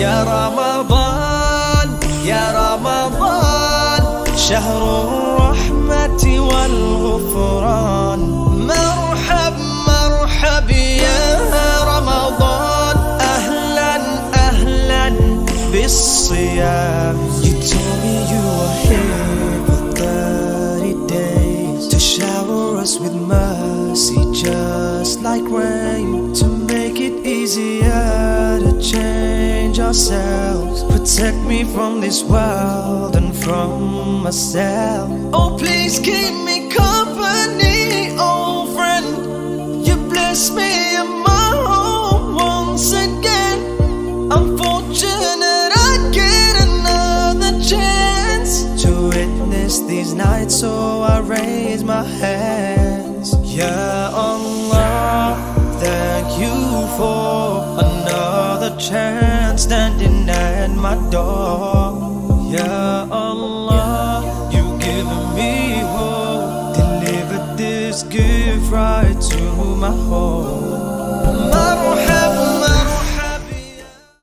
يا رمضان يا رمضان شهر الرحمة والغفران. مرحب مرحب يا رمضان، أهلا أهلا بالصيام. You told me you were here for 30 days to shower us with mercy just like rain, to make it easier to change ourselves. Protect me from this world and from myself. Oh, please keep me company, old friend. You bless me in my home once again. I'm fortunate I get another chance to witness these nights, so I raise my hands. Ya Allah, thank you for another chance standing at my door. Ya Allah, you've given me hope, delivered this gift right to my home.